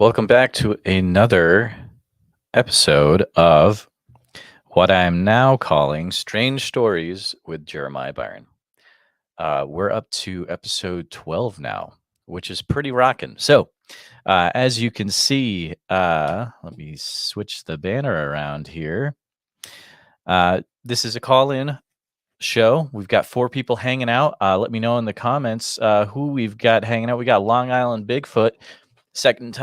Welcome back to another episode of what I'm now calling Strange Stories with Jeremiah Byron. We're up to episode 12 now, which is pretty rocking. So, as you can see, let me switch the banner around here. This is a call in show. We've got 4 people hanging out. Let me know in the comments who we've got hanging out. We got Long Island Bigfoot. Second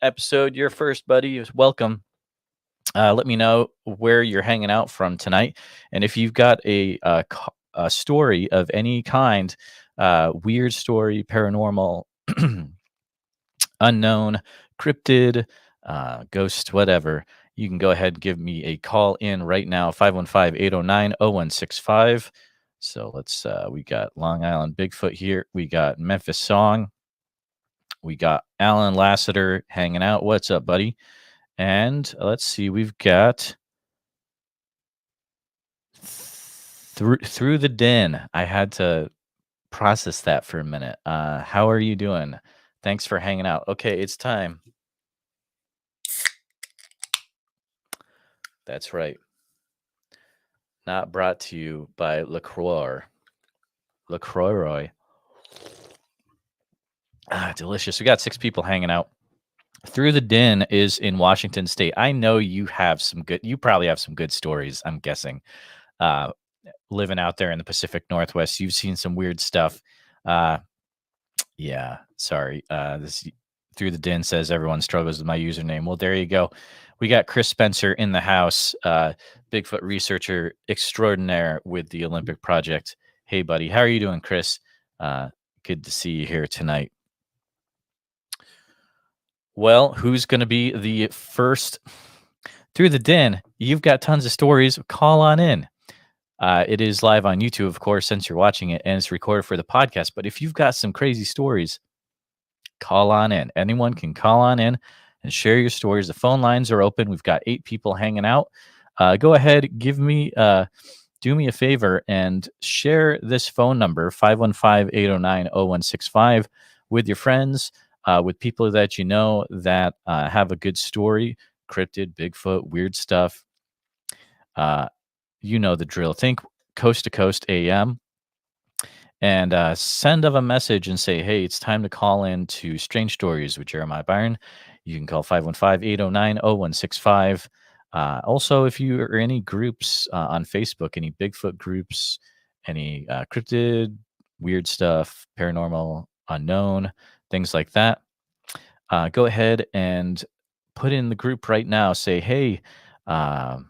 episode. You're first, buddy. Welcome. Let me know where you're hanging out from tonight, and if you've got a story of any kind, weird story, paranormal, unknown, cryptid, ghost, whatever, you can go ahead and give me a call in right now, 515-809-0165. So let's, we got Long Island Bigfoot here. We got Memphis Song. We got Alan Lassiter hanging out. What's up, buddy? And let's see, we've got Throughthedin. I had to process that for a minute. How are you doing? Thanks for hanging out. Okay, it's time. That's right. Not brought to you by LaCroix. LaCroix. Delicious. We got 6 people hanging out. Throughthedin is in Washington State. I know you probably have some good stories, I'm guessing. Living out there in the Pacific Northwest, you've seen some weird stuff. Yeah, sorry. This Throughthedin says everyone struggles with my username. Well, there you go. We got Chris Spencer in the house, Bigfoot researcher extraordinaire with the Olympic Project. Hey, buddy. How are you doing, Chris? Good to see you here tonight. Well, who's going to be the first? Throughthedin, you've got tons of stories. Call on in. It is live on YouTube, of course, since you're watching it, and it's recorded for the podcast. But if you've got some crazy stories, call on in. Anyone can call on in and share your stories. The phone lines are open. We've got 8 people hanging out. Go ahead, do me a favor and share this phone number, 515-809-0165, with your friends, with people that you know that have a good story, cryptid, Bigfoot, weird stuff. You know the drill. Think Coast to Coast AM and send of a message and say, hey, it's time to call in to Strange Stories with Jeremiah Byron. You can call 515-809-0165. Also, if you are any groups on Facebook, any Bigfoot groups, any cryptid, weird stuff, paranormal, unknown, things like that, go ahead and put in the group right now. Say, hey, I'm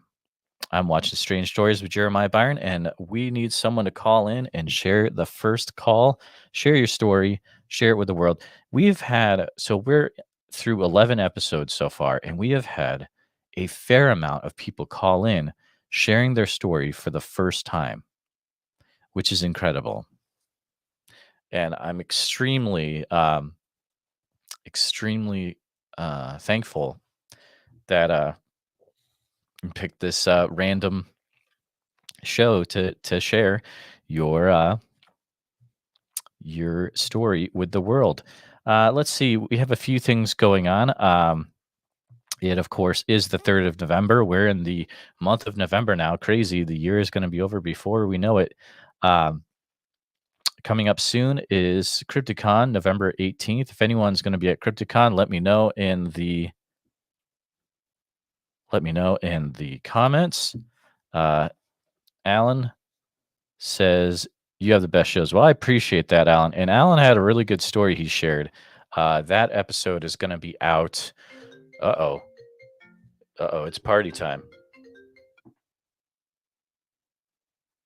watching Strange Stories with Jeremiah Byron, and we need someone to call in and share the first call. Share your story, share it with the world. We're through 11 episodes so far, and we have had a fair amount of people call in sharing their story for the first time, which is incredible. And I'm extremely thankful that picked this random show to share your story with the world. Let's see. We have a few things going on. It, of course, is the 3rd of November. We're in the month of November now. Crazy. The year is going to be over before we know it. Coming up soon is CryptidCon, November 18th. If anyone's going to be at CryptidCon, let me know in the comments. Alan says you have the best shows. Well, I appreciate that, Alan. And Alan had a really good story he shared. That episode is going to be out. Uh-oh, it's party time.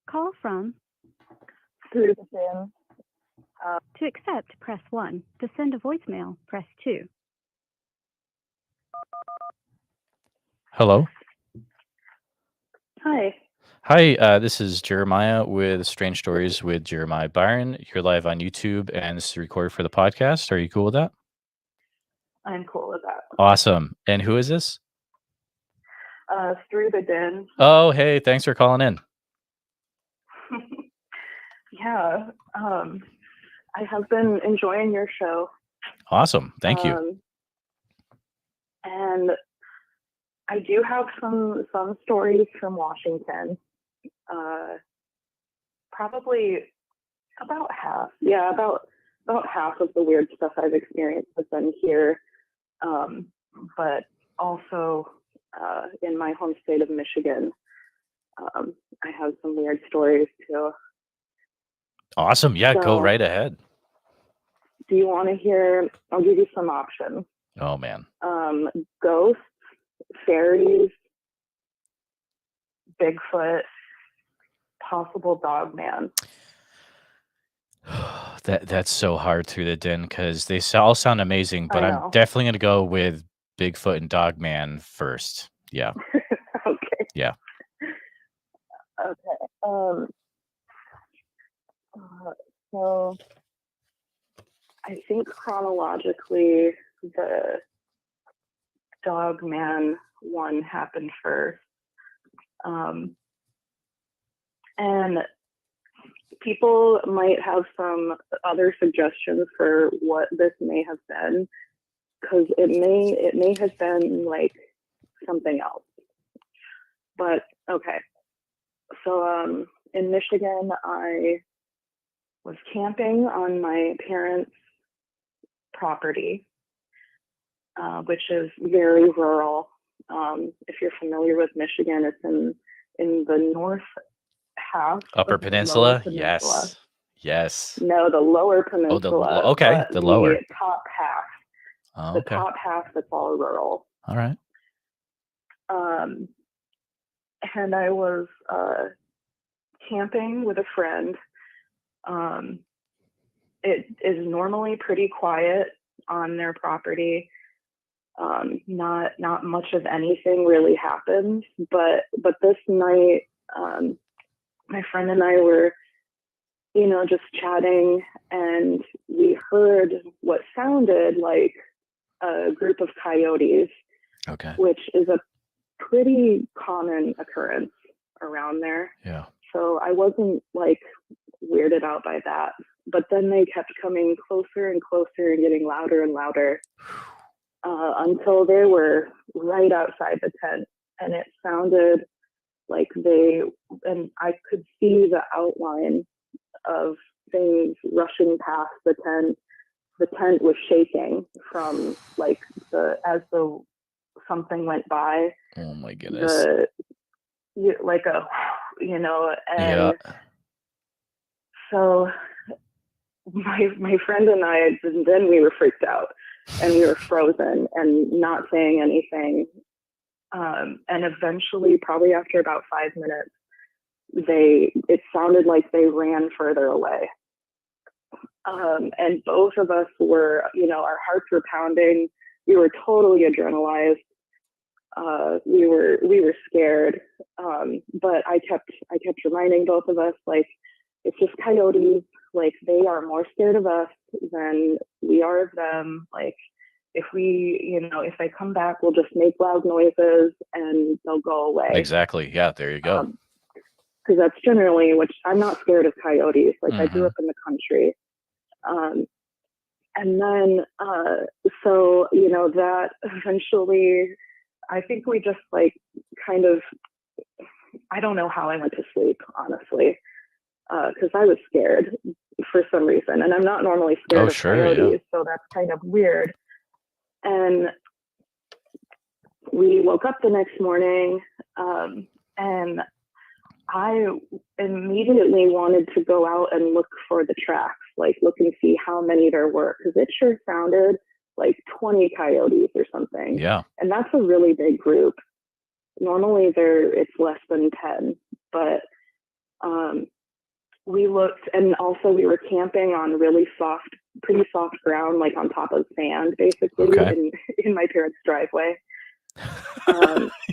Call from Throughthedin. To accept, press 1. To send a voicemail, press 2. Hello. Hi. Hi, this is Jeremiah with Strange Stories with Jeremiah Byron. You're live on YouTube, and this is recorded for the podcast. Are you cool with that? I'm cool with that. Awesome. And who is this? Throughthedin. Oh, hey, thanks for calling in. Yeah. I have been enjoying your show. Awesome. Thank you. And I do have some stories from Washington. Probably about half. Yeah, about half of the weird stuff I've experienced has been here. But also in my home state of Michigan, I have some weird stories too. Awesome. Yeah, go So, right ahead. do you want to hear? I'll give you some options. Oh, man. Ghosts, fairies, Bigfoot, possible Dogman. That's so hard through the din because they all sound amazing, but I I'm know. definitely going to go with Bigfoot and Dogman first. Yeah. Okay. Yeah. Okay. So I think chronologically the Dogman one happened first. And people might have some other suggestions for what this may have been, because it may have been like something else. But okay. So in Michigan, I was camping on my parents' property, which is very rural. If you're familiar with Michigan, it's in the north half. Upper of the Peninsula? Lower Peninsula. Yes. No, the Lower Oh, Peninsula. okay, But the lower. top half. Oh, The okay. top half that's all rural. All right. And I was camping with a friend. It is normally pretty quiet on their property. Not much of anything really happens, but this night, my friend and I were, just chatting, and we heard what sounded like a group of coyotes, Okay. which is a pretty common occurrence around there. Yeah. So I wasn't like weirded out by that. But then they kept coming closer and closer and getting louder and louder until they were right outside the tent. And it sounded like and I could see the outline of things rushing past the tent. The tent was shaking from like as the something went by. Oh my goodness. And Yeah. so my friend and I, then we were freaked out and we were frozen and not saying anything. And eventually, probably after about 5 minutes, it sounded like they ran further away. And both of us were, our hearts were pounding. We were totally adrenalized. We were scared. But I kept reminding both of us, like, it's just coyotes. Like, they are more scared of us than we are of them. Like, if they come back, we'll just make loud noises and they'll go away. Exactly. Yeah, there you go. Because that's generally, which I'm not scared of coyotes. Like, I grew up in the country. And then, so, that eventually, I think we just like kind of, I don't know how I went to sleep, honestly, because I was scared for some reason. And I'm not normally scared of coyotes, so that's kind of weird. And we woke up the next morning, and I immediately wanted to go out and look for the tracks, like look and see how many there were, because it sure sounded like 20 coyotes or something. Yeah. And that's a really big group. Normally it's less than 10, but we looked, and also we were camping on pretty soft ground, like on top of sand, basically, in my parents' driveway.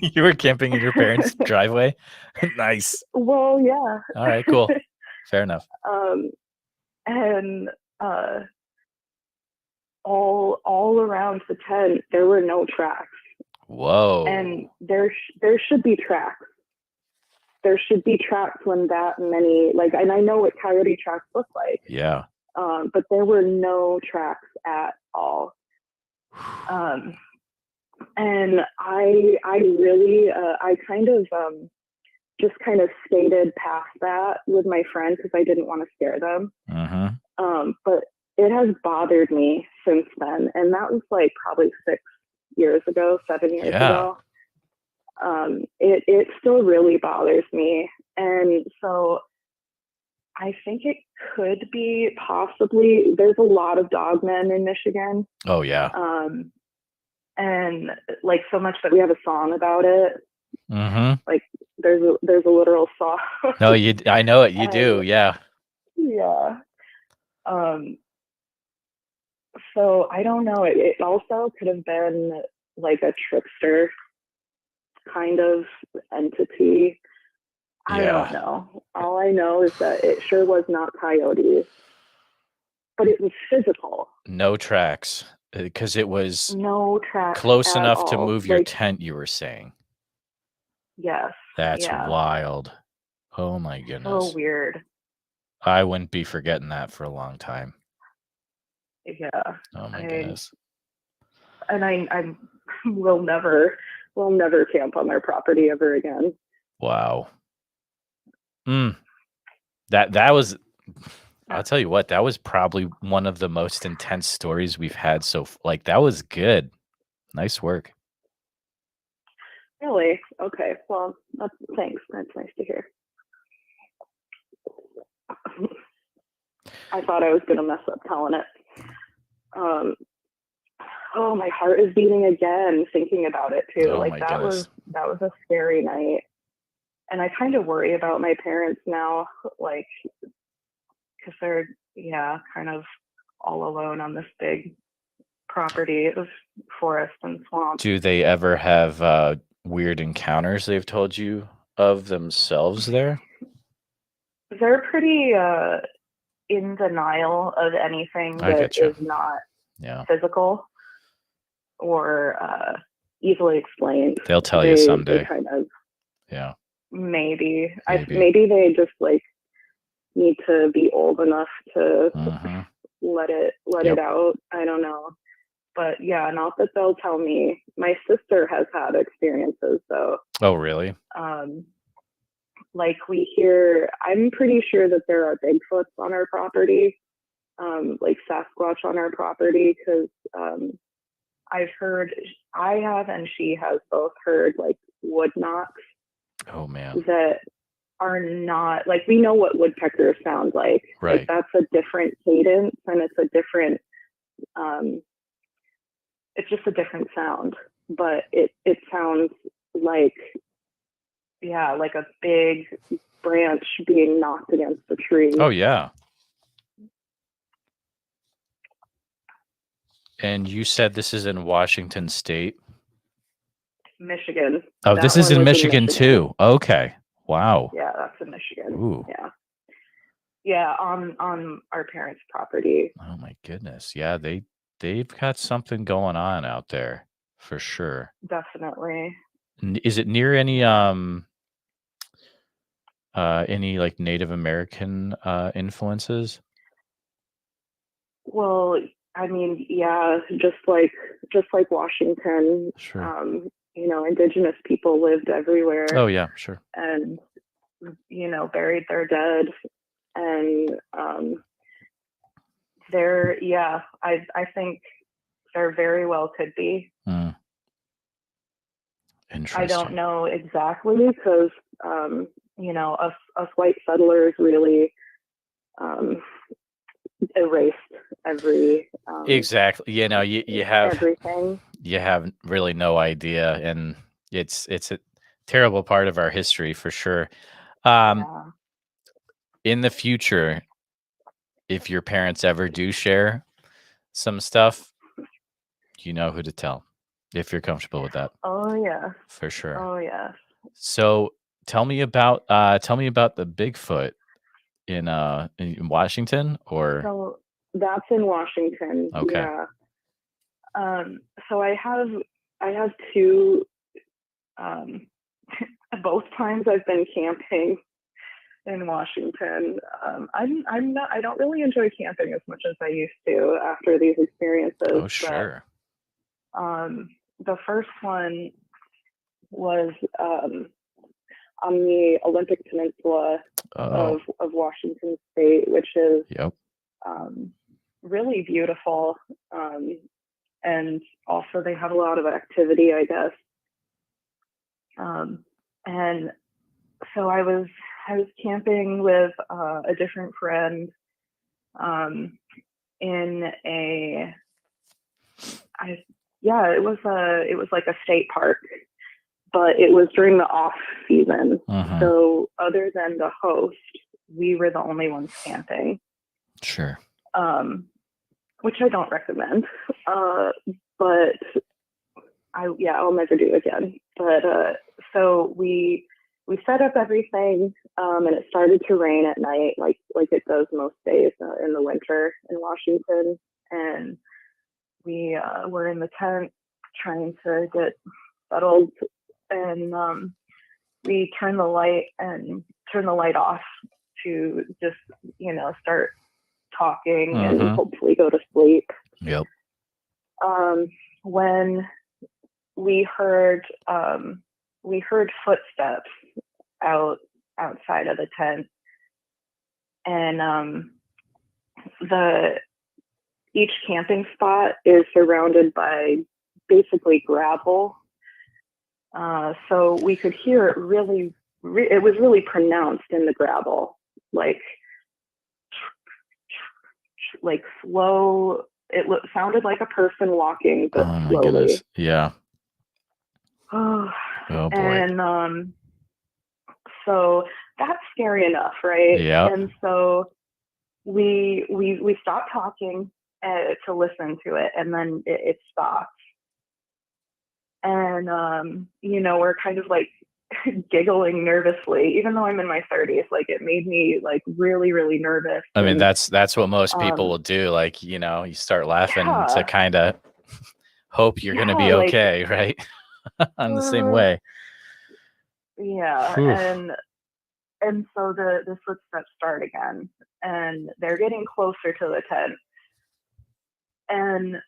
You were camping in your parents' driveway? Nice. Well, yeah. All right, cool. Fair enough. And all around the tent, there were no tracks. Whoa. And there should be tracks. There should be tracks when that many, like, and I know what coyote tracks look like. Yeah. But there were no tracks at all. And I really, I kind of just kind of skated past that with my friend because I didn't want to scare them. But it has bothered me since then. And that was like probably 7 years ago. It still really bothers me. And so I think it could be possibly, there's a lot of dogmen in Michigan. Oh, yeah. And like so much that we have a song about it. Like there's a literal song. No, I know it. You do. Yeah. Yeah. So I don't know. It also could have been like a trickster kind of entity. Yeah. I don't know. All I know is that it sure was not coyotes, but it was physical. No tracks, because it was no tracks close enough all. to move your tent, you were saying. Yes. That's wild. Oh my goodness. So weird. I wouldn't be forgetting that for a long time. Yeah. Oh my goodness. And I will never camp on their property ever again. Wow. That was, I'll tell you what, that was probably one of the most intense stories we've had. So like, that was good. Nice work. Really? Okay. Well, thanks. That's nice to hear. I thought I was going to mess up telling it. Oh, my heart is beating again thinking about it too. Oh, like that was a scary night. And I kind of worry about my parents now, like, because they're, kind of all alone on this big property. It was forest and swamp. Do they ever have weird encounters they've told you of themselves there? They're pretty in denial of anything that is not physical or easily explained. They'll tell you someday. They kind of, maybe. Maybe they just like need to be old enough to let it out. I don't know. But yeah, not that they'll tell me. My sister has had experiences though. Oh, really? Like we hear, I'm pretty sure that there are Bigfoots on our property, like Sasquatch on our property, because I've heard, I have and she has both heard like wood knocks. Oh man. That are not, like we know what woodpeckers sound like. Right. Like that's a different cadence and it's a different, it's just a different sound, but it sounds like, like a big branch being knocked against the tree. Oh, yeah. And you said this is in Washington State? Michigan. Oh, this is in Michigan too. Okay. Wow. Yeah, that's in Michigan. Ooh. Yeah. Yeah, on our parents' property. Oh my goodness. Yeah, they've got something going on out there for sure. Definitely. Is it near any like Native American influences? Well, I mean, yeah, just like Washington. Sure. Indigenous people lived everywhere. Oh yeah, sure. And buried their dead, and I think there very well could be. Interesting. I don't know exactly because us white settlers really erased every exactly. You have everything. You have really no idea, and it's a terrible part of our history for sure. In the future, if your parents ever do share some stuff, you know who to tell, if you're comfortable with that. Oh yeah, for sure. Oh yeah. So tell me about the Bigfoot in Washington, or so that's in Washington. Okay. Yeah. So I have two. Both times I've been camping in Washington. I don't really enjoy camping as much as I used to after these experiences. Oh sure. But, the first one was on the Olympic Peninsula of Washington State, which is really beautiful. And also they have a lot of activity, I guess. And so I was camping with a different friend in a it was like a state park, but it was during the off season. So other than the host, we were the only ones camping. Sure. Which I don't recommend. But I'll never do it again. But so we set up everything, and it started to rain at night, like it does most days in the winter in Washington. And we were in the tent trying to get settled, and we turned the light off to just start talking and hopefully go to sleep. Yep. When we heard footsteps outside of the tent, and each camping spot is surrounded by basically gravel, so we could hear it really. It was really pronounced in the gravel, like slow. It sounded like a person walking, but oh my slowly. Goodness. Yeah. Oh boy. And so that's scary enough, right? Yeah. And so we stopped talking to listen to it, and then it stopped. And we're kind of like giggling nervously, even though I'm in my 30s. Like, it made me like really, really nervous. I mean, that's what most people will do. Like, you start laughing to kind of hope you're going to be okay, right? I'm the same way. Yeah. Whew. And so the footsteps start again, and they're getting closer to the tent. And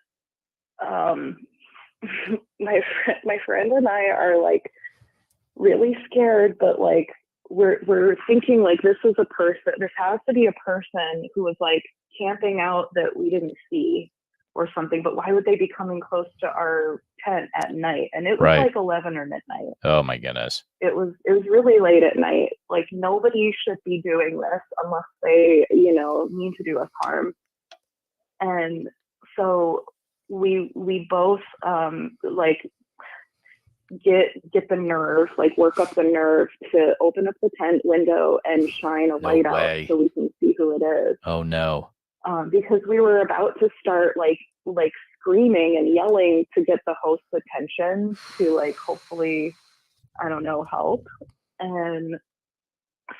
my friend and I are like really scared, but like we're thinking like this has to be a person who was like camping out that we didn't see or something. But why would they be coming close to our tent at night? And it was like 11 or midnight. Oh my goodness. It was really late at night. Like, nobody should be doing this unless they mean to do us harm. And so we both like get the nerve, like work up the nerve to open up the tent window and shine a light out so we can see who it is. Oh no. Because we were about to start like screaming and yelling to get the host's attention to like hopefully, I don't know, help. And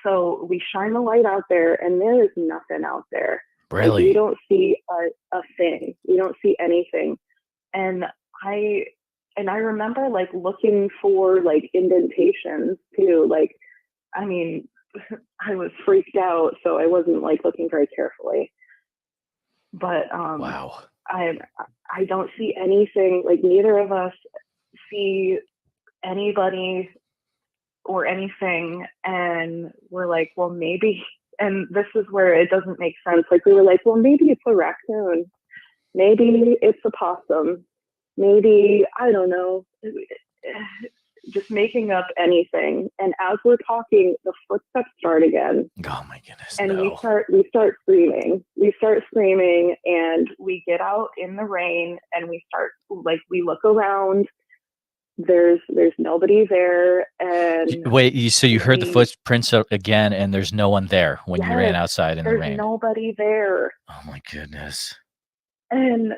so we shine the light out there, and there is nothing out there. Really? Like, we don't see a thing. We don't see anything. And I remember like looking for like indentations too. Like, I mean, I was freaked out, so I wasn't like looking very carefully. But wow. I don't see anything. Like, neither of us see anybody or anything, and we're like, well, maybe. And this is where it doesn't make sense. Like, we were like, well, maybe it's a raccoon, maybe it's a possum, maybe, I don't know, just making up anything. And as we're talking, the footsteps start again. Oh my goodness. And we start screaming. We start screaming, and we get out in the rain, and we look around. There's nobody there. And wait, so you heard the footprints again, and there's no one there when you ran outside in the rain? There's nobody there. Oh my goodness. And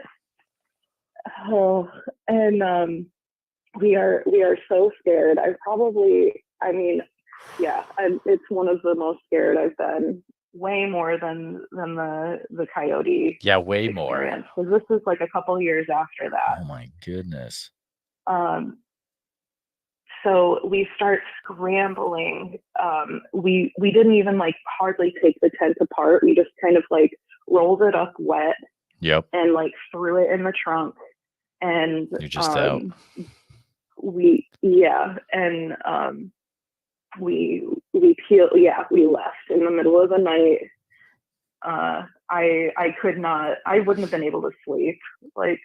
we are so scared. It's one of the most scared I've been. Way more than the coyote. Yeah, way more. Because this was like a couple years after that. Oh my goodness. So we start scrambling. We didn't even like hardly take the tent apart. We just kind of like rolled it up wet. Yep. And like threw it in the trunk. And You're just out. we left in the middle of the night. I wouldn't have been able to sleep. Like,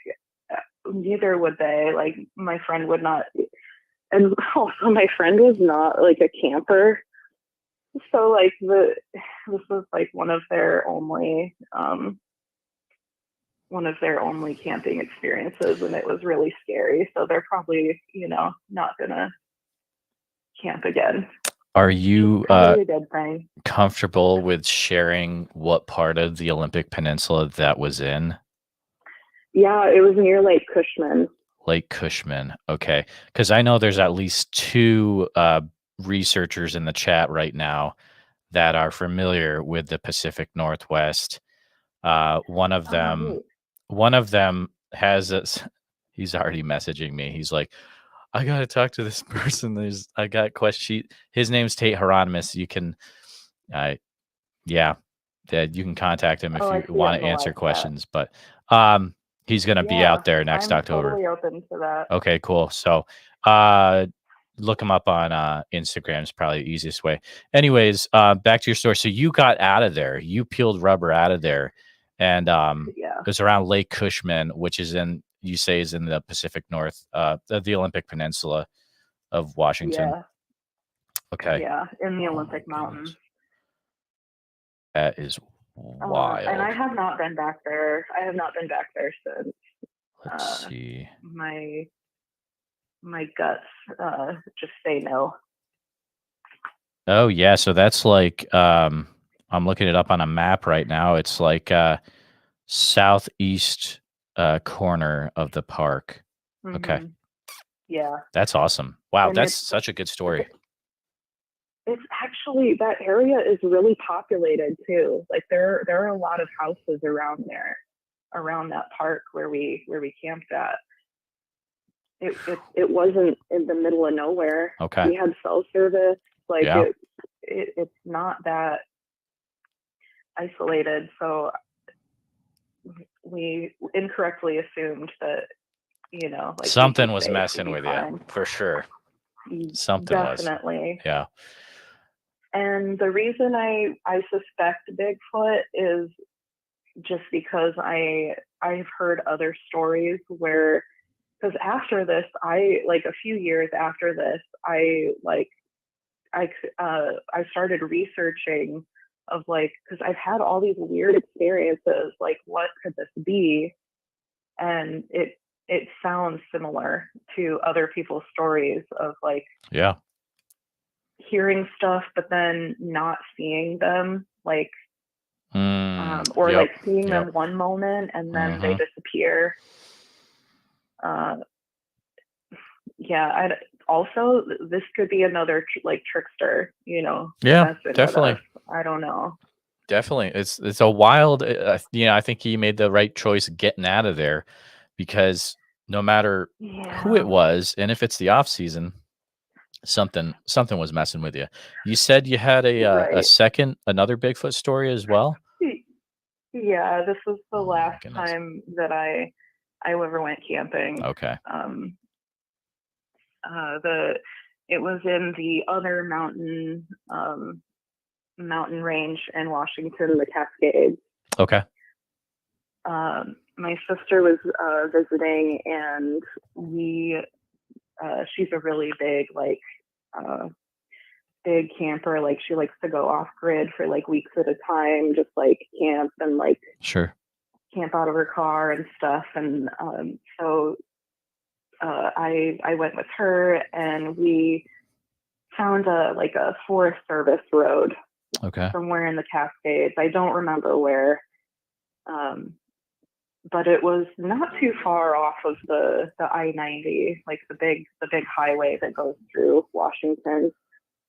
neither would they. Like, my friend would not, and also my friend was not like a camper. So like this was like one of their only camping experiences, and it was really scary. So they're probably, not gonna camp again. Are you Probably a good thing. comfortable with sharing what part of the Olympic Peninsula that was in? Yeah, it was near Lake Cushman. Lake Cushman. Okay. Because I know there's at least two researchers in the chat right now that are familiar with the Pacific Northwest. One of them has this. He's already messaging me. He's like, I gotta talk to this person. I got question. His name's Tate Hieronymus. You can, you can contact him if you want to answer questions. But he's gonna be out there next October. I'm totally open to that. Okay, cool. So look him up on Instagram is probably the easiest way. Anyways, back to your story. So you got out of there. You peeled rubber out of there, and it was around Lake Cushman, which is in the Pacific North, the Olympic Peninsula of Washington. Yeah. Okay. Yeah, in the Olympic Mountains. That is wild. And I have not been back there. I have not been back there since. Let's see. My guts just say no. Oh yeah, so that's like I'm looking it up on a map right now. It's like southeast corner of the park. Mm-hmm. Okay. Yeah. That's awesome. Wow, and that's such a good story. It's actually, that area is really populated too. Like there are a lot of houses around there, around that park where we camped at. It wasn't in the middle of nowhere. Okay. We had cell service. Like it's not that isolated. So we incorrectly assumed that, like something was messing with you for sure. Something definitely. Was. Yeah. And the reason I suspect Bigfoot is just because I've heard other stories where, because after this, a few years after this, I started researching of because I've had all these weird experiences, like what could this be? And it sounds similar to other people's stories of hearing stuff, but then not seeing them, seeing them one moment and then they disappear. Also, this could be another trickster, Yeah, definitely. I don't know. Definitely, it's a wild. I think he made the right choice getting out of there, because no matter who it was, and if it's the off season, something was messing with you. You said you had another Bigfoot story as well. Yeah, this was the last time that I ever went camping. Okay. It was in the other mountain range in Washington, the Cascades. Okay. My sister was visiting, and she's a really big big camper. Like, she likes to go off grid for weeks at a time, just camp and sure, camp out of her car and stuff. And so I went with her, and we found a Forest Service road. Okay. Somewhere in the Cascades. I don't remember where. But it was not too far off of the I-90, the big highway that goes through Washington.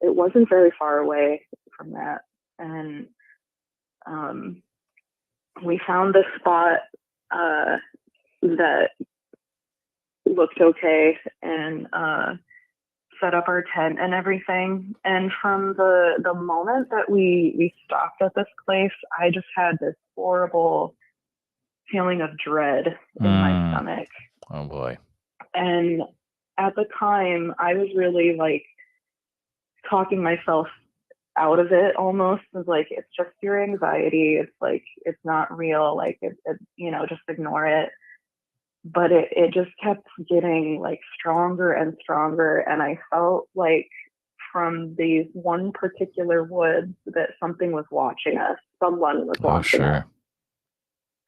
It wasn't very far away from that. And we found this spot that looked okay, and set up our tent and everything. And from the moment that we stopped at this place, I just had this horrible feeling of dread in my stomach. Oh boy. And at the time, I was really like talking myself out of it almost. It was like, it's just your anxiety. It's like, it's not real. Like, just ignore it. But it just kept getting like stronger and stronger. And I felt like from these one particular woods that something was watching us. Someone was watching us.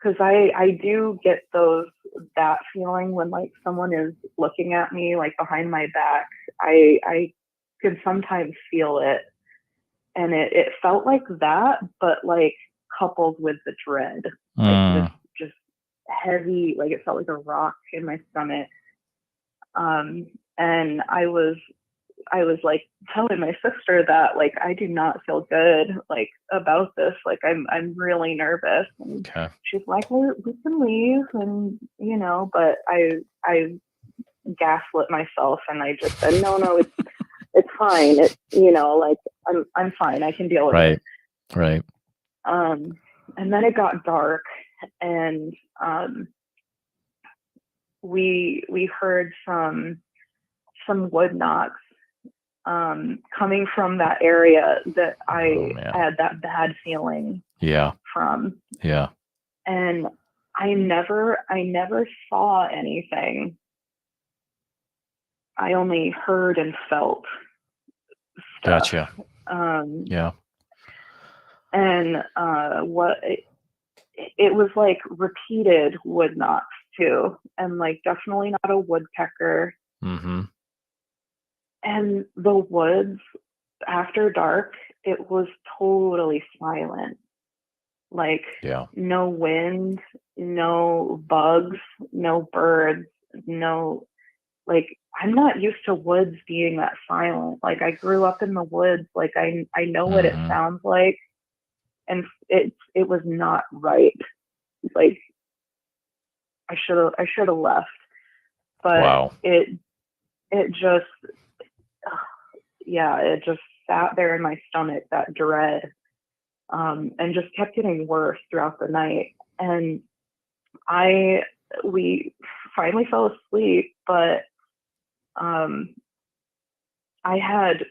Because I do get that feeling when like someone is looking at me like behind my back. I could sometimes feel it, and it felt like that, but like coupled with the dread, like this just heavy, like it felt like a rock in my stomach. And I was like telling my sister that like I do not feel good like about this, like I'm really nervous. And she's like, well, we can leave, and but I gaslit myself, and I just said no, it's fine, it's like I'm fine, I can deal with it. Right. And then it got dark, and we heard some wood knocks coming from that area that I had that bad feeling from. Yeah. And I never saw anything. I only heard and felt stuff. Gotcha. Yeah. And it was like repeated wood knocks too, and like definitely not a woodpecker. Mm-hmm. And the woods after dark, it was totally silent. Like no wind, no bugs, no birds, no, like I'm not used to woods being that silent. Like I grew up in the woods, like I know what it sounds like, and it was not right. Like I should have left, but it just it just sat there in my stomach, that dread, and just kept getting worse throughout the night. And we finally fell asleep, but I had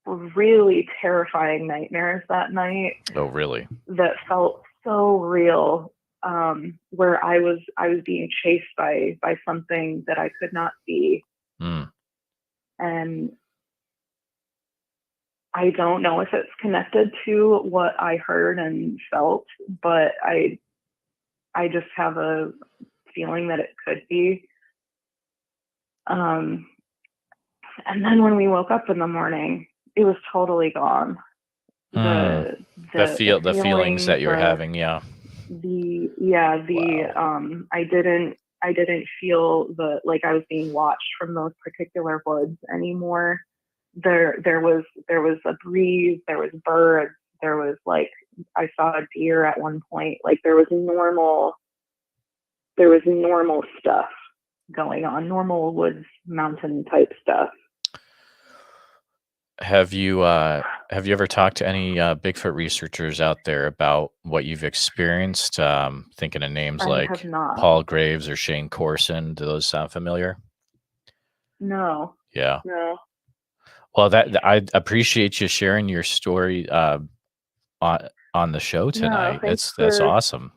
really terrifying nightmares that night. Oh, really? That felt so real, where I was being chased by something that I could not see. And I don't know if it's connected to what I heard and felt, but I just have a feeling that it could be. And then when we woke up in the morning, it was totally gone. The feelings that you're having, I didn't feel like I was being watched from those particular woods anymore. There was a breeze, there was birds, there was like I saw a deer at one point. Like there was normal stuff going on, normal woods mountain type stuff. Have you ever talked to any Bigfoot researchers out there about what you've experienced? Thinking of names like Paul Graves or Shane Corson. Do those sound familiar? No. Yeah. No. Well, I appreciate you sharing your story on the show tonight. That's awesome.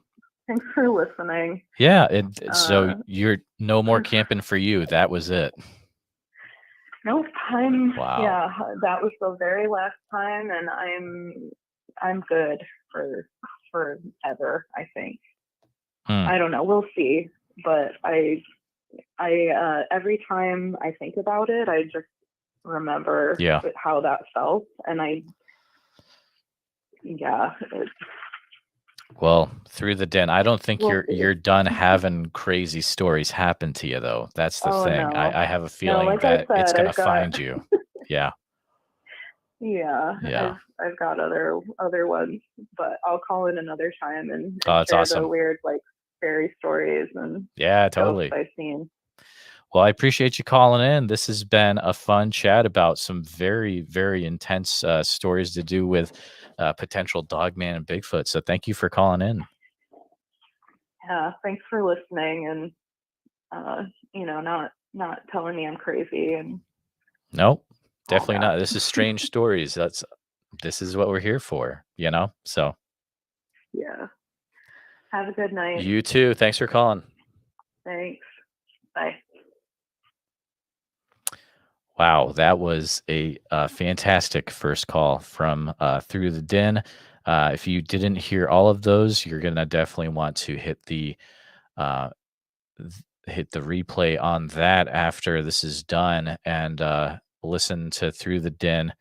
Thanks for listening. Yeah. So you're no more camping for you. That was it. Nope. Wow. Yeah, that was the very last time, and I'm good for forever, I think. I don't know. We'll see. But I every time I think about it, I just remember how that felt, and well, through the den. I don't think you're done having crazy stories happen to you, though. That's the thing. No. I have a feeling that it's going to find you. Yeah. Yeah. I've got other ones, but I'll call in another time and that's share awesome. The weird like fairy stories and totally. I've seen. Well, I appreciate you calling in. This has been a fun chat about some very, very intense stories to do with potential Dogman and Bigfoot. So thank you for calling in. Yeah, thanks for listening, and Not telling me I'm crazy and Nope, all definitely that. not. This is strange stories. This is what we're here for, So Yeah. Have a good night. you too. Thanks for calling. Thanks. Bye. Wow, that was a fantastic first call from Throughthedin. If you didn't hear all of those, you're gonna definitely want to hit the replay on that after this is done and listen to Throughthedin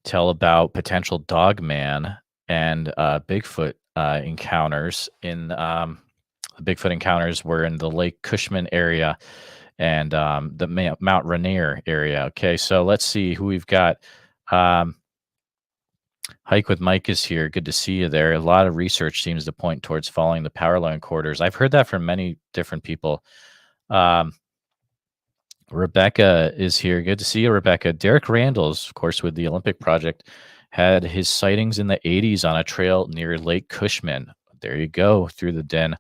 tell about potential Dogman and Bigfoot encounters. The Bigfoot encounters were in the Lake Cushman area and the Mount Rainier area. Okay, so let's see who we've got. Hike with Mike is here. Good to see you there. A lot of research seems to point towards following the power line corridors. I've heard that from many different people. Rebecca is here. Good to see you, Rebecca. Derek Randalls, of course, with the Olympic Project, had his sightings in the 80s on a trail near Lake Cushman. There you go, Throughthedin.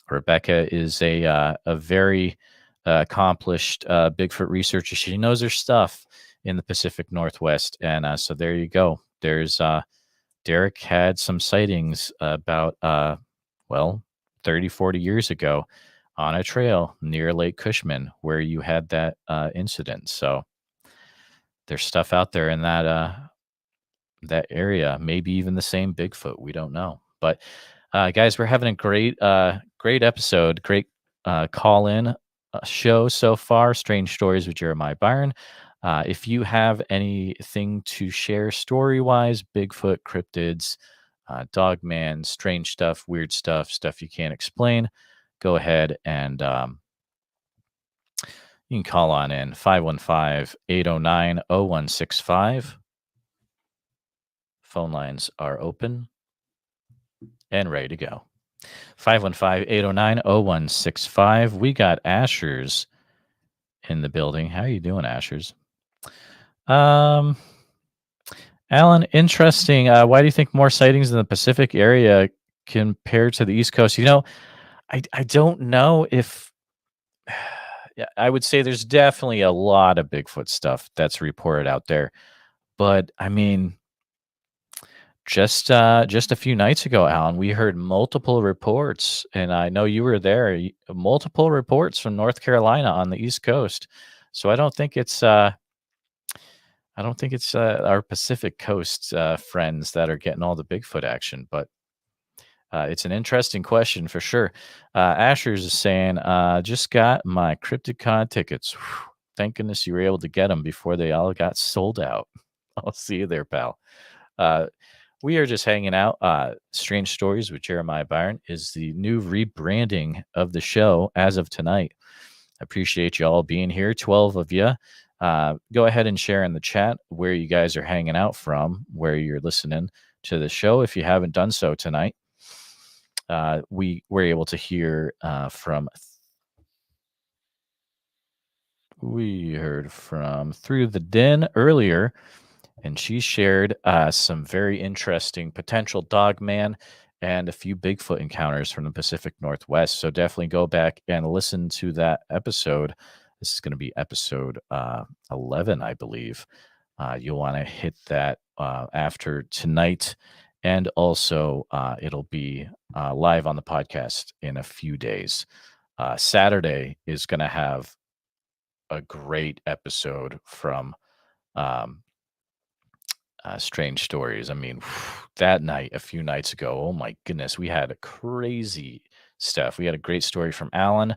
Rebecca is a very accomplished Bigfoot researcher. She knows her stuff in the Pacific Northwest. And so there you go. There's Derek had some sightings about, 30, 40 years ago on a trail near Lake Cushman where you had that incident. So there's stuff out there in that area, maybe even the same Bigfoot. We don't know. But guys, we're having a great episode, great call-in show so far. Strange Stories with Jeremiah Byron. If you have anything to share story-wise, Bigfoot, cryptids, Dogman, strange stuff, weird stuff you can't explain, go ahead and you can call on in 515-809-0165. Phone lines are open and ready to go. 515-809-0165. We got Ashers in the building. How are you doing, Ashers? Alan, interesting. Why do you think more sightings in the Pacific area compared to the East Coast? I don't know if... Yeah, I would say there's definitely a lot of Bigfoot stuff that's reported out there. But, I mean... Just a few nights ago, Alan, we heard multiple reports, and I know you were there. Multiple reports from North Carolina on the East Coast. So I don't think it's our Pacific Coast friends that are getting all the Bigfoot action, but it's an interesting question for sure. Asher's is saying, just got my CryptidCon tickets. Whew, thank goodness you were able to get them before they all got sold out. I'll see you there, pal. We are just hanging out. Strange Stories with Jeremiah Byron is the new rebranding of the show as of tonight. I appreciate you all being here, 12 of you. Go ahead and share in the chat where you guys are hanging out from, where you're listening to the show. If you haven't done so tonight, we were able to hear we heard from Throughthedin earlier. And she shared some very interesting potential Dogman and a few Bigfoot encounters from the Pacific Northwest. So definitely go back and listen to that episode. This is going to be episode 11, I believe. You'll want to hit that after tonight. And also, it'll be live on the podcast in a few days. Saturday is going to have a great episode from... Strange Stories. I mean, that night, a few nights ago, oh my goodness, we had crazy stuff. We had a great story from Alan,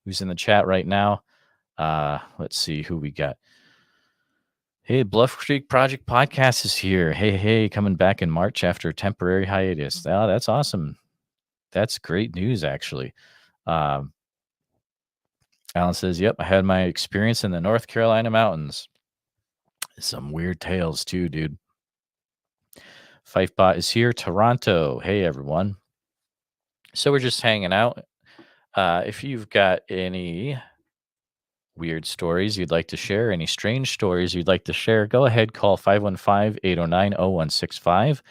who's in the chat right now. Let's see who we got. Hey, Bluff Creek Project Podcast is here. Hey, coming back in March after a temporary hiatus. Oh, that's awesome. That's great news, actually. Alan says, yep, I had my experience in the North Carolina mountains. Some weird tales too, dude. Fifebot is here. Toronto. Hey, everyone. So we're just hanging out. If you've got any weird stories you'd like to share, any strange stories you'd like to share, go ahead, call 515-809-0165.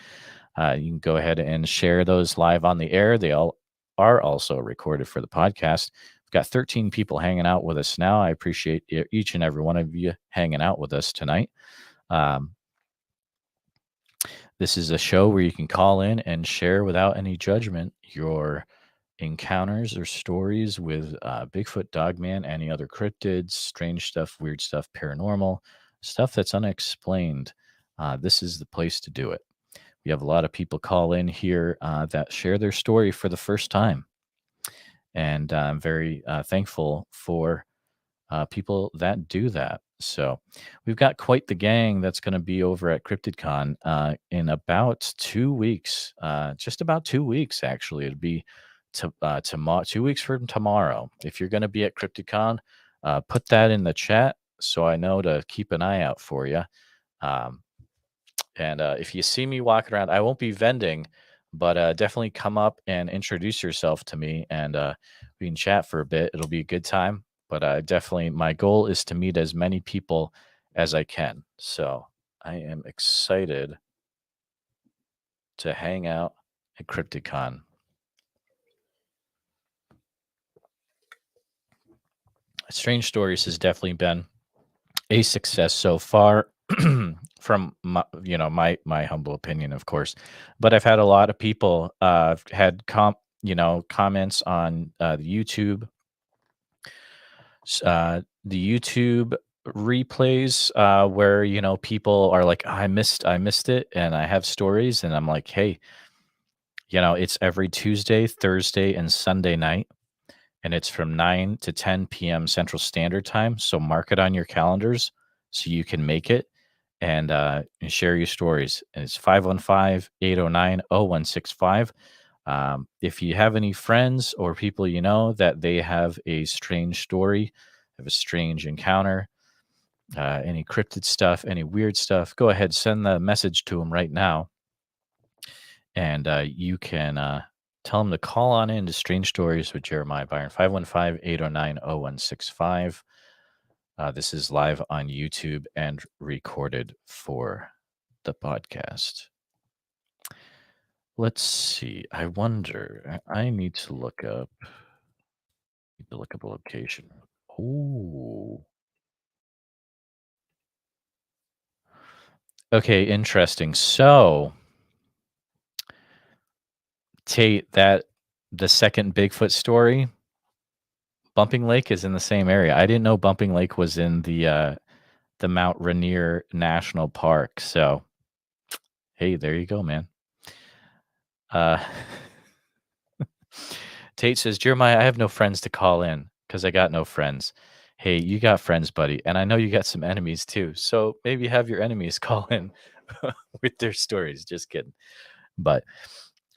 You can go ahead and share those live on the air. They all are also recorded for the podcast. We've got 13 people hanging out with us now. I appreciate each and every one of you hanging out with us tonight. This is a show where you can call in and share without any judgment your encounters or stories with Bigfoot, Dogman, any other cryptids, strange stuff, weird stuff, paranormal stuff that's unexplained. This is the place to do it. We have a lot of people call in here that share their story for the first time. And I'm very thankful for people that do that. So we've got quite the gang that's going to be over at CryptidCon in about 2 weeks, just about 2 weeks, actually. It'll be tomorrow, 2 weeks from tomorrow. If you're going to be at CryptidCon, put that in the chat so I know to keep an eye out for you. And if you see me walking around, I won't be vending, but definitely come up and introduce yourself to me, and we can chat for a bit. It'll be a good time. But definitely, my goal is to meet as many people as I can. So I am excited to hang out at CryptidCon. Strange Stories has definitely been a success so far. From my humble opinion, of course, but I've had a lot of people had comments on the YouTube replays where people are like, I missed it, and I have stories, and I'm like, hey, it's every Tuesday, Thursday, and Sunday night, and it's from 9 to 10 p.m. Central Standard Time. So mark it on your calendars so you can make it and share your stories. And it's 515-809-0165. If you have any friends or people that they have a strange story, have a strange encounter, any cryptid stuff, any weird stuff, go ahead, send the message to them right now. And you can tell them to call on in to Strange Stories with Jeremiah Byron, 515-809-0165. This is live on YouTube and recorded for the podcast. Let's see. I wonder. I need to look up a location. Ooh. Okay, interesting. So, Tate, the second Bigfoot story, Bumping Lake is in the same area. I didn't know Bumping Lake was in the Mount Rainier National Park. So, hey, there you go, man. Tate says, Jeremiah, I have no friends to call in because I got no friends. Hey, you got friends, buddy. And I know you got some enemies too. So maybe have your enemies call in with their stories. Just kidding. But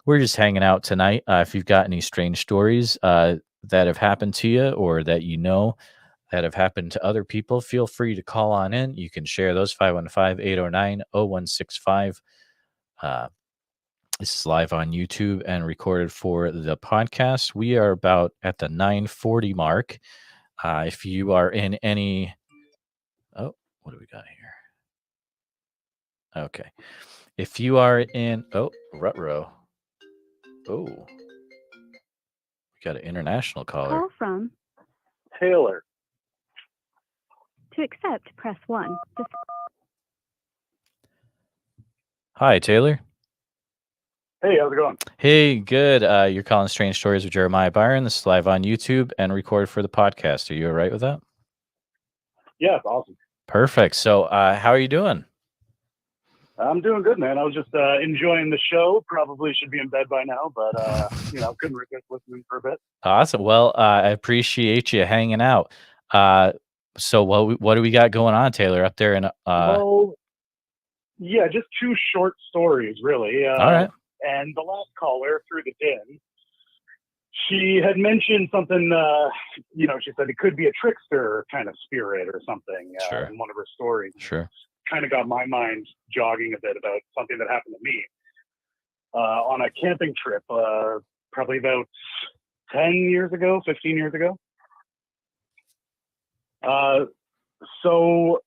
we're just hanging out tonight. If you've got any strange stories that have happened to you or that that have happened to other people, feel free to call on in. You can share those 515-809-0165. This is live on YouTube and recorded for the podcast. We are about at the 9:40 mark. If you are in any... Oh, what do we got here? Okay. If you are in... Oh, Rutro. Oh. We got an international caller. Call from Taylor. To accept, press 1. Hi, Taylor. Hey, how's it going? Hey, good. You're calling Strange Stories with Jeremiah Byron. This is live on YouTube and recorded for the podcast. Are you all right with that? Yeah, it's awesome. Perfect. So how are you doing? I'm doing good, man. I was just enjoying the show. Probably should be in bed by now, but couldn't resist listening for a bit. Awesome. Well, I appreciate you hanging out. So what do we got going on, Taylor, up there in Well, yeah, just 2 short stories, really. all right. And the last caller, Throughthedin, she had mentioned something, she said it could be a trickster kind of spirit or something Sure. in one of her stories. Sure. Kind of got my mind jogging a bit about something that happened to me on a camping trip, probably about 15 years ago. So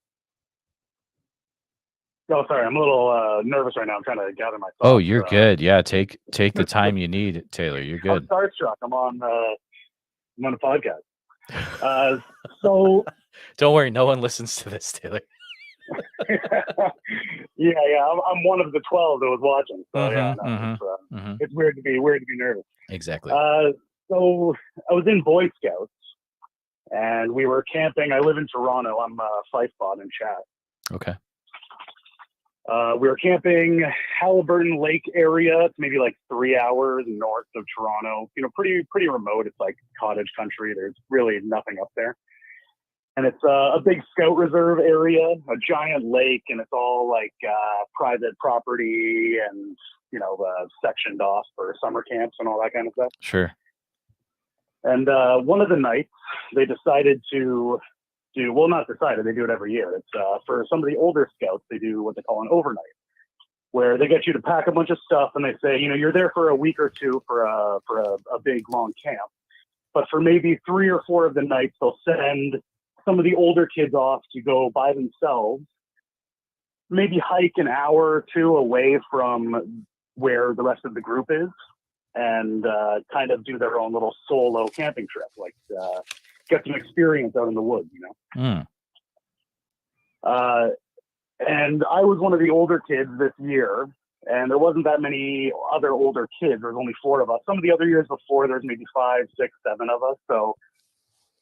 Oh, sorry, I'm a little nervous right now. I'm trying to gather my thoughts. Oh, you're good. Yeah, take the time you need, Taylor. You're I'm good. starstruck. I'm on a podcast. So Don't worry, no one listens to this, Taylor. yeah, I'm one of the 12 that was watching. So it's weird to be nervous. Exactly. So I was in Boy Scouts, and we were camping. I live in Toronto. I'm Fifebot in chat. Okay. We were camping Halliburton Lake area. It's maybe like 3 hours north of Toronto. You know, pretty remote. It's like cottage country. There's really nothing up there. And it's a big scout reserve area, a giant lake, and it's all like private property and, you know, sectioned off for summer camps and all that kind of stuff. Sure. And one of the nights they decided to do, well, not decided, they do it every year. It's for some of the older scouts, they do what they call an overnight, where they get you to pack a bunch of stuff and they say, you know, you're there for a week or two for a big long camp. But for maybe 3 or 4 of the nights, they'll send some of the older kids off to go by themselves, maybe hike an hour or two away from where the rest of the group is, and kind of do their own little solo camping trip, like get some experience out in the woods, you know. And I was one of the older kids this year, and there wasn't that many other older kids. There was only 4 of us. Some of the other years before, there's maybe 5, 6, 7 of us. So,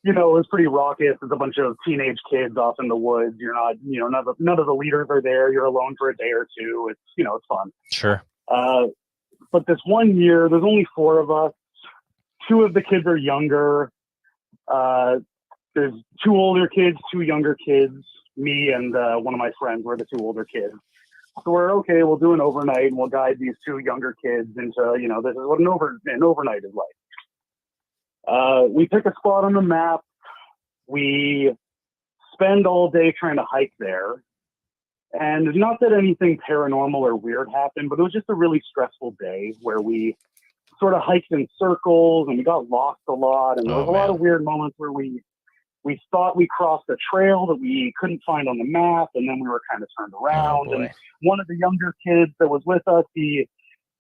you know, it was pretty raucous. It's a bunch of teenage kids off in the woods. You're not, you know, none of the leaders are there. You're alone for a day or two. It's, you know, it's fun. Sure. But this one year, there's only 4 of us. 2 of the kids are younger. There's 2 older kids, 2 younger kids. Me and one of my friends were the 2 older kids. So we're okay. We'll do an overnight, and we'll guide these 2 younger kids into, you know, this is what an overnight is like. We pick a spot on the map. We spend all day trying to hike there. And not that anything paranormal or weird happened, but it was just a really stressful day where we sort of hiked in circles and we got lost a lot. And there was a lot of weird moments where we thought we crossed a trail that we couldn't find on the map, and then we were kind of turned around. And one of the younger kids that was with us, he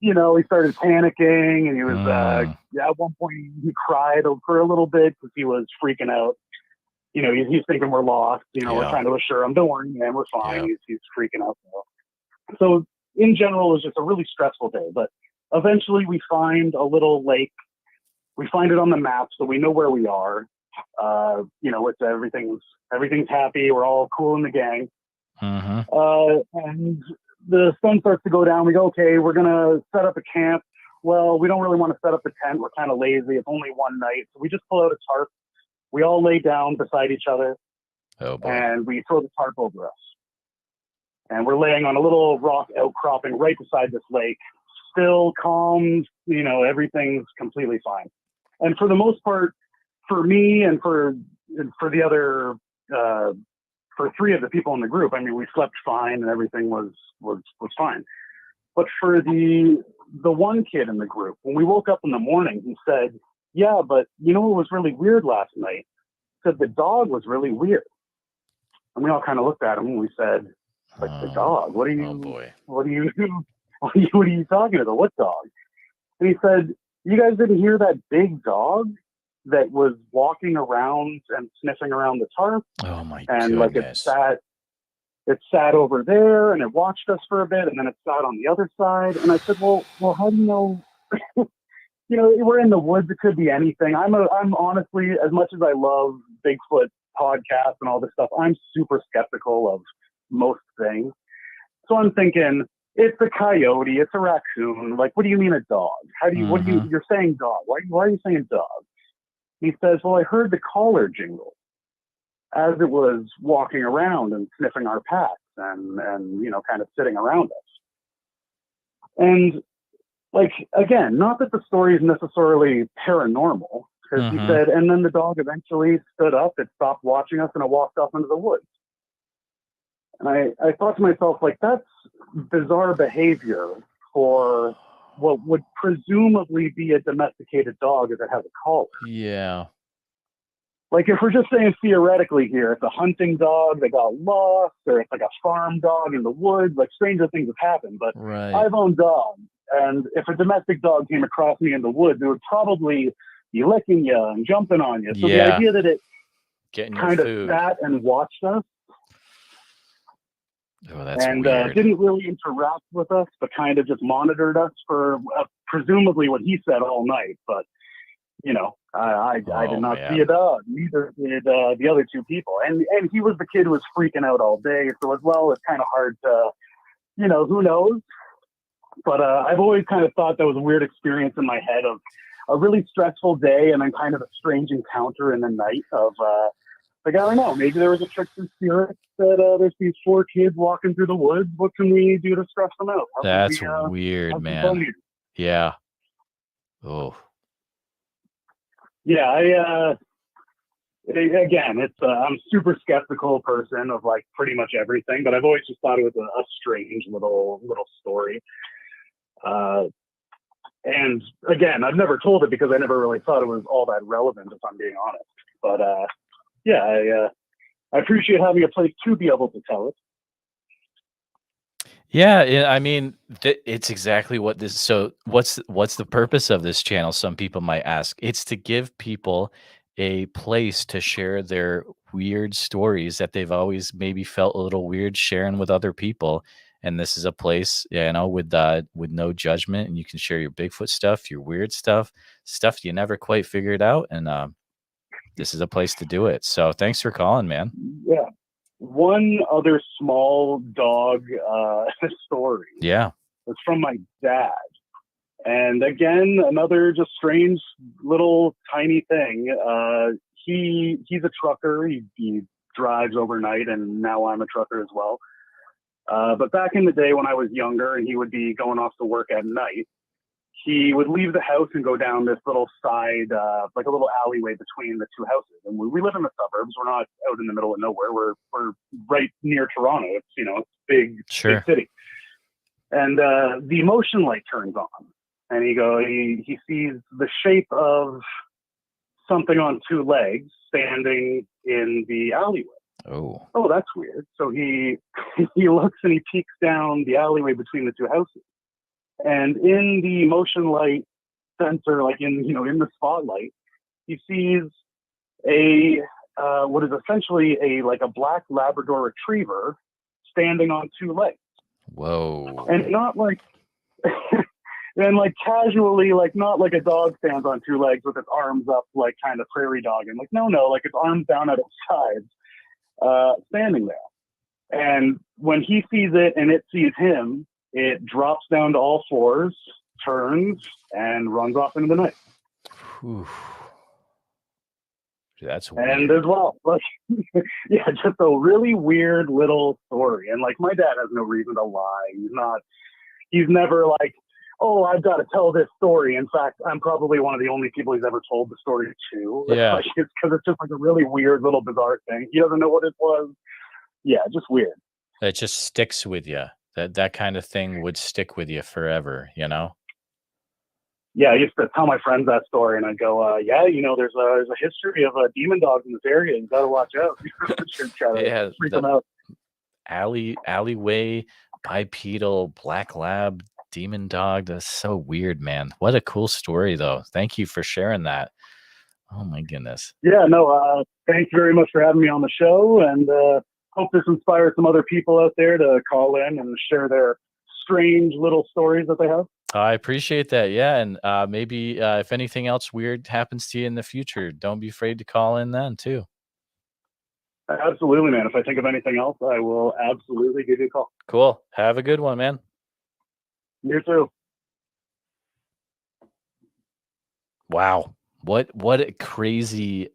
started panicking, and he was at one point he cried for a little bit because he was freaking out. You know, he's thinking we're lost. You know, we're trying to assure him, don't worry, man, we're fine. He's freaking out. So in general, it was just a really stressful day. But eventually, we find a little lake. We find it on the map, so we know where we are. You know, it's everything's happy. We're all cool in the gang. And the sun starts to go down. We go, okay, we're going to set up a camp. Well, we don't really want to set up a tent. We're kind of lazy. It's only one night. So we just pull out a tarp. We all lay down beside each other. And we throw the tarp over us. And we're laying on a little rock outcropping right beside this lake. Still calm. You know, everything's completely fine. And for the most part, for me and for the other, for 3 of the people in the group, I mean, we slept fine and everything was fine. But for the one kid in the group, when we woke up in the morning, he said, yeah, but you know what was really weird last night? He said the dog was really weird. And we all kind of looked at him and we said, like, the dog? What are you talking about? What dog? And he said, you guys didn't hear that big dog that was walking around and sniffing around the tarp? Oh my and goodness. Like it sat over there and it watched us for a bit, and then it sat on the other side. And I said, well, how do you know? You know, we're in the woods. It could be anything. I'm honestly, as much as I love Bigfoot podcasts and all this stuff, I'm super skeptical of most things. So I'm thinking, it's a coyote, it's a raccoon. Like, what do you mean a dog? You're saying dog. Why are you saying dog? He says, well, I heard the collar jingle as it was walking around and sniffing our packs and you know, kind of sitting around us. And like, again, not that the story is necessarily paranormal, because he said, and then the dog eventually stood up, it stopped watching us, and it walked off into the woods. And I thought to myself, like, that's bizarre behavior for what would presumably be a domesticated dog if it has a collar. Yeah. like if we're just saying theoretically here, it's a hunting dog that got lost, or it's like a farm dog in the woods, like stranger things have happened. But Right. I've owned dogs, and if a domestic dog came across me in the woods, it would probably be licking you and jumping on you. So the Yeah. idea that it Getting your kind of food. sat and watched us Oh, that's and weird. didn't really interact with us, but kind of just monitored us for presumably what he said all night. But you know, I Oh, did not man. see a dog. Neither did the other two people. And he was the kid who was freaking out all day. So as well, it's kind of hard to, you know, who knows. But I've always kind of thought that was a weird experience in my head of a really stressful day and then kind of a strange encounter in the night of, like, I don't know, maybe there was a trickster spirit that there's these 4 kids walking through the woods. What can we do to stress them out? How can That's we, weird, have some man. fun here? Yeah. Oh, Yeah, again, it's I'm a super skeptical person of like pretty much everything, but I've always just thought it was a strange little story. And again, I've never told it because I never really thought it was all that relevant, if I'm being honest. But yeah, I appreciate having a place to be able to tell it. yeah. I mean, it's exactly what this. So, what's the purpose of this channel? Some people might ask. It's to give people a place to share their weird stories that they've always maybe felt a little weird sharing with other people. And this is a place, you know, with no judgment, and you can share your Bigfoot stuff, your weird stuff you never quite figured out, and this is a place to do it. So, thanks for calling, man. Yeah. One other small dog story. Yeah. It's from my dad. And again, another just strange little tiny thing. He's a trucker. He drives overnight, and now I'm a trucker as well. But back in the day when I was younger and he would be going off to work at night, he would leave the house and go down this little side, like a little alleyway between the two houses. And we live in the suburbs. We're not out in the middle of nowhere. We're right near Toronto. It's, you know, it's big city. And the motion light turns on, and he sees the shape of something on 2 legs standing in the alleyway. Oh, that's weird. So he looks and he peeks down the alleyway between the two houses. And in the motion light sensor, like in the spotlight, he sees what is essentially a black Labrador retriever standing on 2 legs. Whoa. And not like, and like casually, like not like a dog stands on 2 legs with its arms up, like kind of prairie dog, and like no, like its arms down at its sides, standing there. And when he sees it and it sees him, it drops down to all 4s, turns, and runs off into the night. Whew. That's weird. And as well, like, yeah, just a really weird little story. And like, my dad has no reason to lie. He's never like, oh, I've got to tell this story. In fact, I'm probably one of the only people he's ever told the story to. Yeah. Like, it's because it's just like a really weird little bizarre thing. He doesn't know what it was. Yeah, just weird. It just sticks with you. That kind of thing would stick with you forever, you know? Yeah, I used to tell my friends that story, and I'd go, yeah, there's a history of demon dogs in this area. You got to watch out. Yeah, freak them out. Alleyway, bipedal, black lab, demon dog. That's so weird, man. What a cool story, though. Thank you for sharing that. Oh, my goodness. Yeah, no, thanks very much for having me on the show, and hope this inspires some other people out there to call in and share their strange little stories that they have. I appreciate that. Yeah. And maybe if anything else weird happens to you in the future, don't be afraid to call in then too. Absolutely, man. If I think of anything else, I will absolutely give you a call. Cool. Have a good one, man. You too. Wow. What a crazy,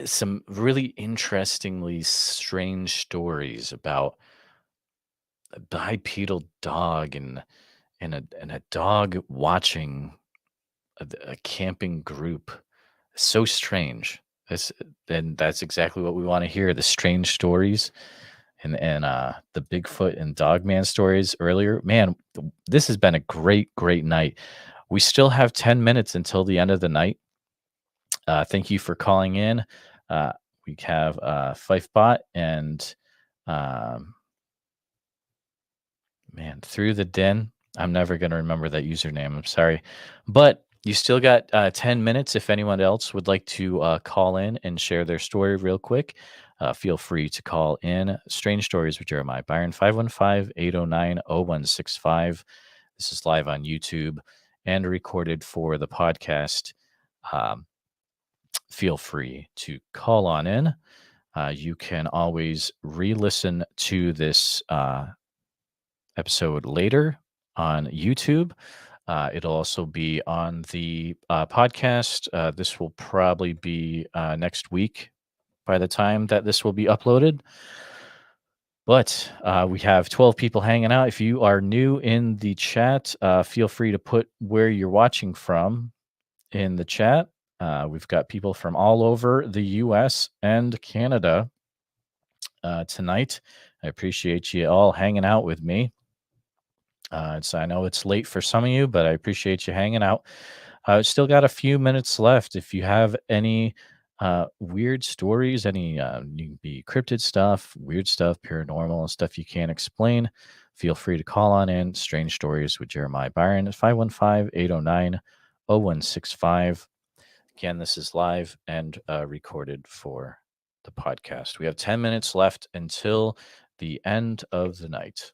some really interestingly strange stories about a bipedal dog and a dog watching a camping group. So strange. And that's exactly what we want to hear, the strange stories and the Bigfoot and Dogman stories earlier. Man, this has been a great night. We still have 10 minutes until the end of the night. Thank you for calling in. We have Fifebot and Throughthedin. I'm never going to remember that username. I'm sorry. But you still got 10 minutes. If anyone else would like to call in and share their story real quick, feel free to call in. Strange Stories with Jeremiah Byron, 515-809-0165. This is live on YouTube and recorded for the podcast. Feel free to call on in. You can always re-listen to this episode later on YouTube. It'll also be on the podcast. This will probably be next week by the time that this will be uploaded. But we have 12 people hanging out. If you are new in the chat, feel free to put where you're watching from in the chat. We've got people from all over the US and Canada tonight. I appreciate you all hanging out with me. I know it's late for some of you, but I appreciate you hanging out. Still got a few minutes left. If you have any weird stories, any you can be cryptid stuff, weird stuff, paranormal stuff you can't explain, feel free to call on in. Strange Stories with Jeremiah Byron at 515-809-0165. Again, this is live and recorded for the podcast. We have 10 minutes left until the end of the night.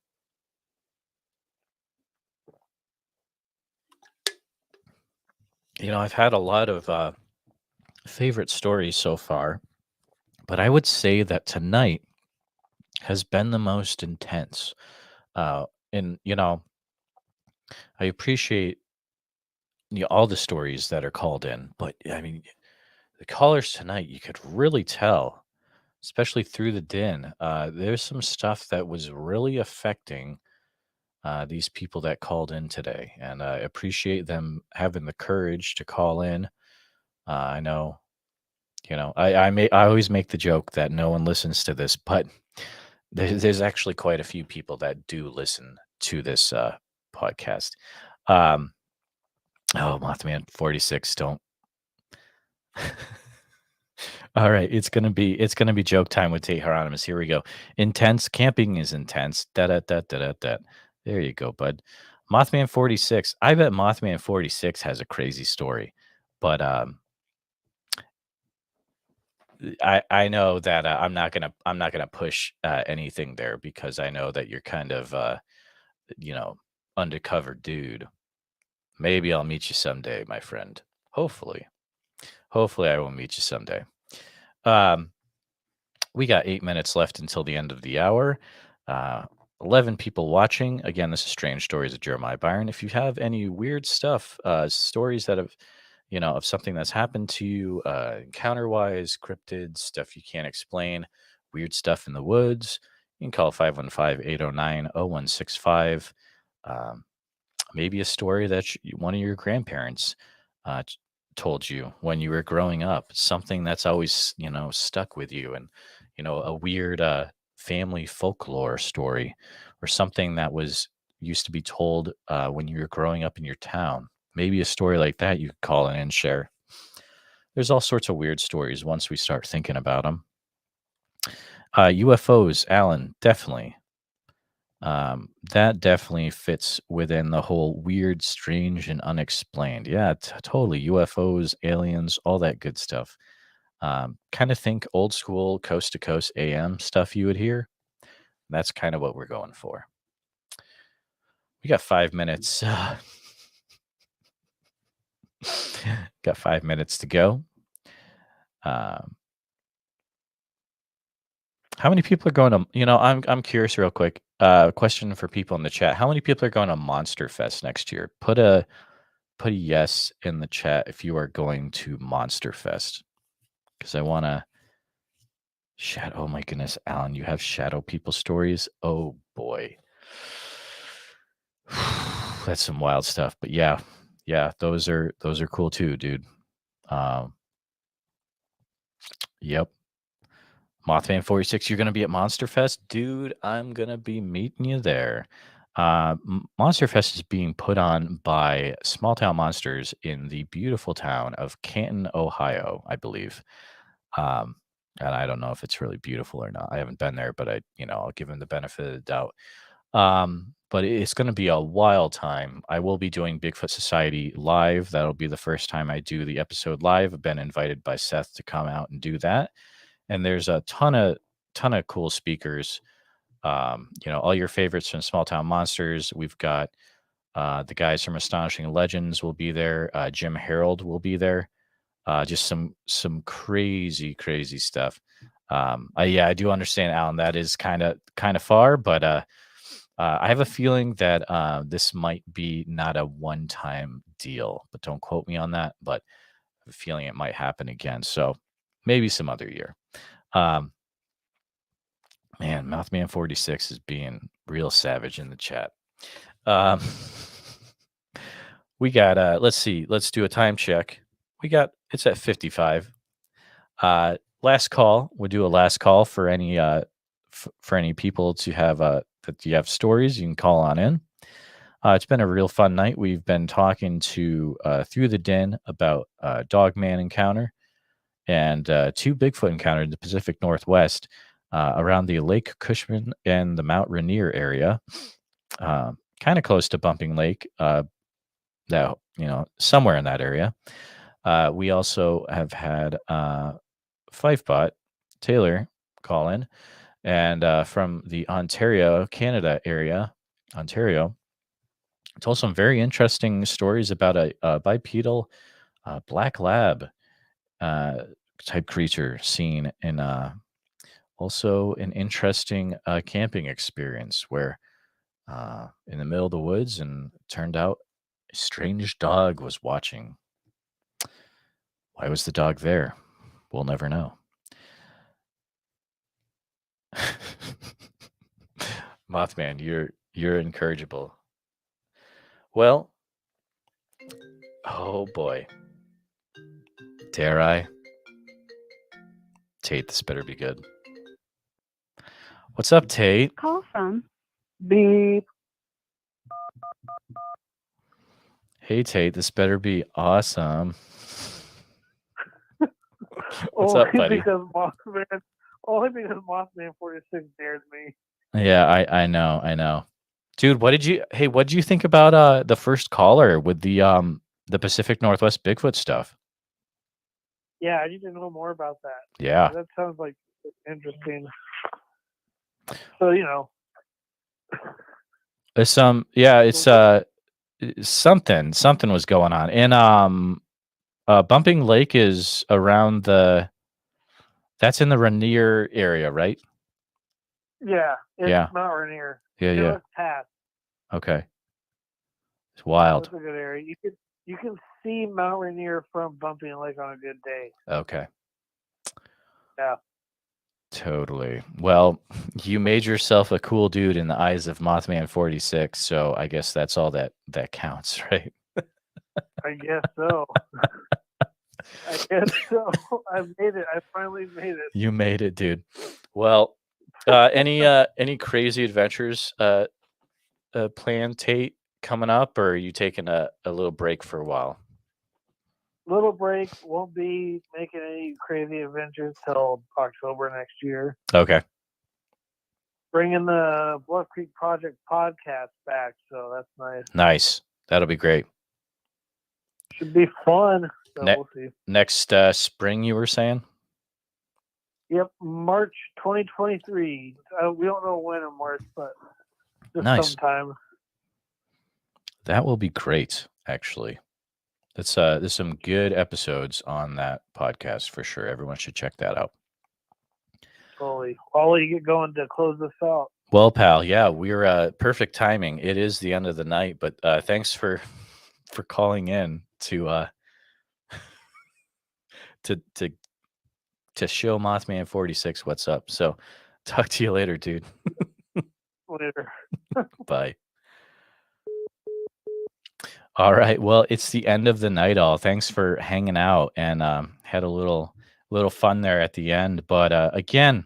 I've had a lot of favorite stories so far, but I would say that tonight has been the most intense. And I appreciate all the stories that are called in, but I mean, the callers tonight, you could really tell, especially through the din. There's some stuff that was really affecting these people that called in today, and I appreciate them having the courage to call in. I know, I always make the joke that no one listens to this, but there's actually quite a few people that do listen to this podcast. Oh, Mothman 46, don't. All right, it's gonna be joke time with Tate Hieronymus. Here we go. Intense camping is intense. Da da da da da da. There you go, bud. Mothman 46. I bet Mothman 46 has a crazy story, but I know that I'm not gonna push anything there because I know that you're kind of undercover dude. Maybe I'll meet you someday, my friend. Hopefully I will meet you someday. We got 8 minutes left until the end of the hour. 11 people watching. Again, this is Strange Stories of Jeremiah Byron. If you have any weird stuff, stories that have, of something that's happened to you, encounter-wise, cryptid, stuff you can't explain, weird stuff in the woods, you can call 515-809-0165. Maybe a story that one of your grandparents told you when you were growing up, something that's always, stuck with you, and, a weird family folklore story or something that used to be told when you were growing up in your town. Maybe a story like that you could call in and share. There's all sorts of weird stories once we start thinking about them. UFOs, Alan, definitely. That definitely fits within the whole weird, strange, and unexplained. Yeah, totally. UFOs, aliens, all that good stuff. Kind of think old school coast to coast AM stuff you would hear. That's kind of what we're going for. We got 5 minutes. Got 5 minutes to go. How many people are going to? I'm curious, real quick. Question for people in the chat: how many people are going to Monster Fest next year? Put a yes in the chat if you are going to Monster Fest, because I want to. Oh my goodness, Alan, you have shadow people stories. Oh boy. That's some wild stuff, but yeah, those are cool too, dude. Yep. Mothman 46, you're gonna be at Monster Fest, dude. I'm gonna be meeting you there. Monster Fest is being put on by Small Town Monsters in the beautiful town of Canton, Ohio, I believe. And I don't know if it's really beautiful or not. I haven't been there, but I'll give them the benefit of the doubt. But it's going to be a wild time. I will be doing Bigfoot Society live. That'll be the first time I do the episode live. I've been invited by Seth to come out and do that. And there's a ton of cool speakers. All your favorites from Small Town Monsters. We've got the guys from Astonishing Legends will be there. Jim Harold will be there. Just some crazy stuff. I do understand, Alan, that is kind of far, but I have a feeling that this might be not a one-time deal, but don't quote me on that. But I have a feeling it might happen again. So maybe some other year. Man, Mothman 46 is being real savage in the chat. We got let's see, let's do a time check. It's at 55. Last call. We'll do a last call for any for any people to have that you have stories, you can call on in. It's been a real fun night. We've been talking to Throughthedin about Dogman encounter and 2 Bigfoot encounter in the Pacific Northwest around the Lake Cushman and the Mount Rainier area, kind of close to Bumping Lake. That somewhere in that area. We also have had Fifebot Taylor call in, and from the Ontario, Canada area, Ontario, told some very interesting stories about a bipedal black lab type creature seen in also an interesting camping experience where in the middle of the woods, and it turned out a strange dog was watching. Why was the dog there? We'll never know. Mothman, you're incorrigible. Well, oh boy. Dare I? Tate, this better be good. What's up, Tate? Call from Beep. Hey, Tate, this better be awesome. What's Only up, buddy? Only because Mothman 46 dared me. Yeah, I know. Dude, what did you think about the first caller with the Pacific Northwest Bigfoot stuff? Yeah, I need to know more about that. Yeah. That sounds like interesting. So, It's something was going on. And Bumping Lake is around that's in the Rainier area, right? Yeah, it's Mount Rainier. Yeah. It's past. Okay. It's wild. It's a good area. You can see Mount Rainier from Bumping Lake on a good day. Okay. Yeah. Totally. Well, you made yourself a cool dude in the eyes of Mothman 46, so I guess that's all that counts, right? I guess so. I made it. I finally made it. You made it, dude. Well, any crazy adventures planned, Tate, coming up, or are you taking a little break for a while? Little break. Won't be making any crazy adventures till October next year. Okay. Bringing the Bluff Creek Project podcast back, so that's nice. Nice. That'll be great. Should be fun. So we'll see. Next spring, you were saying? Yep, March 2023. We don't know when in March, but just Nice. sometime. That will be great, actually. There's some good episodes on that podcast for sure. Everyone should check that out. Totally. I'll let you get going to close this out. Well, pal, yeah, we're perfect timing. It is the end of the night, but thanks for calling in to show Mothman 46 what's up. So talk to you later, dude. Later. Bye. All right. Well, it's the end of the night, all. Thanks for hanging out and had a little fun there at the end. But again,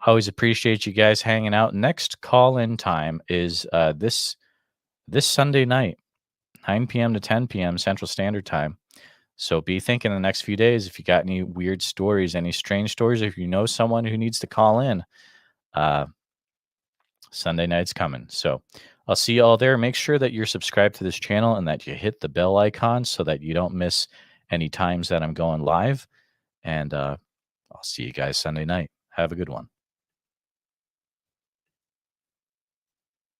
Always appreciate you guys hanging out. Next call-in time is this Sunday night, 9 p.m. to 10 p.m. Central Standard Time. So be thinking the next few days if you got any weird stories, any strange stories, if you know someone who needs to call in. Sunday night's coming. So I'll see you all there. Make sure that you're subscribed to this channel and that you hit the bell icon so that you don't miss any times that I'm going live. And I'll see you guys Sunday night. Have a good one.